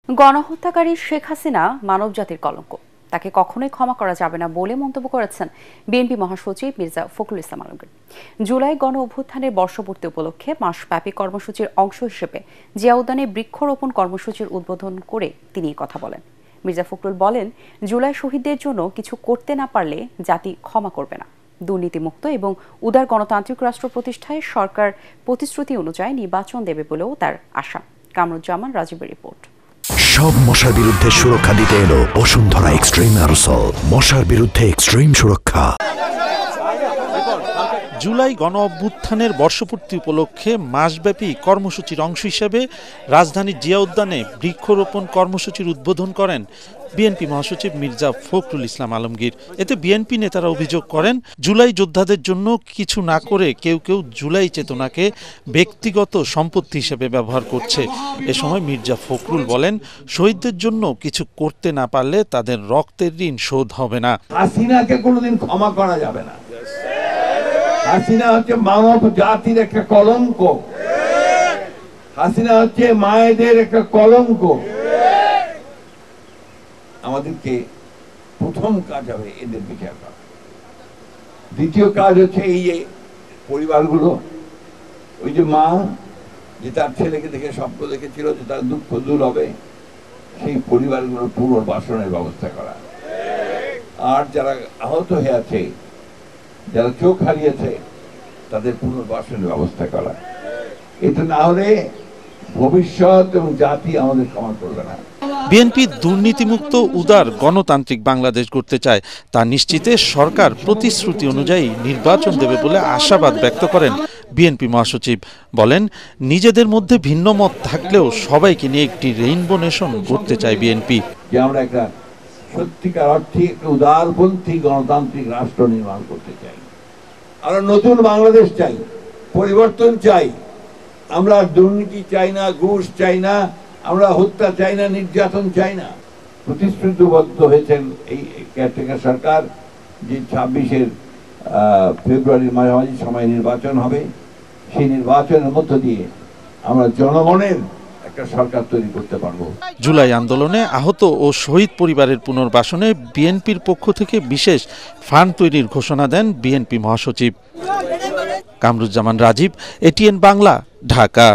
গণহত্যাকারী শেখ হাসিনা মানবজাতির কলঙ্ক, তাকে কখনোই ক্ষমা করা যাবে না বলে মন্তব্য করেছেন বিএনপি মহাসচিব মির্জা ফখরুল ইসলাম আলমগীর। জুলাই গণ অভ্যুত্থানের বর্ষপূর্তি উপলক্ষে মাসব্যাপী কর্মসূচির অংশ হিসেবে জিয়া উদ্যানে বৃক্ষরোপণ কর্মসূচির উদ্বোধন করে তিনি কথা বলেন। মির্জা ফখরুল বলেন, জুলাই শহীদদের জন্য কিছু করতে না পারলে জাতি ক্ষমা করবে না। দুর্নীতিমুক্ত এবং উদার গণতান্ত্রিক রাষ্ট্র প্রতিষ্ঠায় সরকার প্রতিশ্রুতি অনুযায়ী নির্বাচন দেবে বলেও তার আশা। কামরুজ্জামান রাজীবের রিপোর্ট। সব মশার বিরুদ্ধে সুরক্ষা দিতে এলো বসুন্ধরা এক্সট্রিম অ্যারোসল, মশার বিরুদ্ধে এক্সট্রিম সুরক্ষা। জুলাই গণ অভ্যুত্থানের বর্ষপূর্তি উপলক্ষে মাসব্যাপী কর্মসূচির অংশ হিসেবে রাজধানীর জিয়া উদ্যানে বৃক্ষরোপণ কর্মসূচির উদ্বোধন করেন বিএনপি মহাসচিব মির্জা ফখরুল ইসলাম আলমগীর। এতে বিএনপি নেতারা অভিযোগ করেন, জুলাই যোদ্ধাদের জন্য কিছু না করে কেউ কেউ জুলাই চেতনাকে ব্যক্তিগত সম্পত্তি হিসেবে ব্যবহার করছে। এ সময় মির্জা ফখরুল বলেন, শহীদদের জন্য কিছু করতে না পারলে তাদের রক্তের ঋণ শোধ হবে না। হাসিনাকে কোনোদিন ক্ষমা করা যাবে না। হাসিনা হচ্ছে মানব জাতির একটা কলঙ্ক। হাসিনা হচ্ছে মায়েদের একটা কলঙ্ক। আমাদেরকে প্রথম কাজ হবে এদের বিচার করা। দ্বিতীয় কাজ হচ্ছে এই যে পরিবারগুলো, ওই যে মা যে তার ছেলেকে দেখে স্বপ্ন দেখেছিল যে তার দুঃখ দূর হবে, সেই পরিবারগুলোর পুনর্বাসনের ব্যবস্থা করা। আর যারা আহত হয়ে আছে, যারা চোখ হারিয়েছে, তাদের পুনর্বাসনের ব্যবস্থা করা। এটা না হলে ভবিষ্যৎ এবং জাতি আমাদের ক্ষমা করবে না। বিএনপি দুর্নীতিমুক্ত উদার গণতান্ত্রিক বাংলাদেশ গড়তে চায়, তা নিশ্চিতে সরকার প্রতিশ্রুতি অনুযায়ী নির্বাচন দেবে বলে আশাবাদ ব্যক্ত করেন বিএনপি মহাসচিব। বলেন, নিজেদের মধ্যে ভিন্ন মত থাকলেও সবাইকে নিয়ে একটি রেইনবো নেশন গড়তে চায় বিএনপি। যে আমরা একটা সত্যিকার অর্থে একটা উদারপন্থী গণতান্ত্রিক রাষ্ট্র নির্মাণ করতে চাই। আমরা নতুন বাংলাদেশ চাই, পরিবর্তন চাই। আমরা দুর্নীতি চাই না, ঘুষ চাই না, আমরা হত্যা চাই না, নির্যাতন চাই না। প্রতিশ্রুতিবদ্ধ হয়েছেন এই কেয়ারটেকার সরকার যে 26 ফেব্রুয়ারির মাঝামাঝি সময় নির্বাচন হবে। সেই নির্বাচনের মধ্য দিয়ে আমরা জনগণের একটা সরকার তৈরি করতে পারবো। জুলাই আন্দোলনে আহত ও শহীদ পরিবারের পুনর্বাসনে বিএনপির পক্ষ থেকে বিশেষ ফান্ড তৈরির ঘোষণা দেন বিএনপি মহাসচিব। কামরুজ্জামান রাজীব, এটিএন বাংলা, ঢাকা।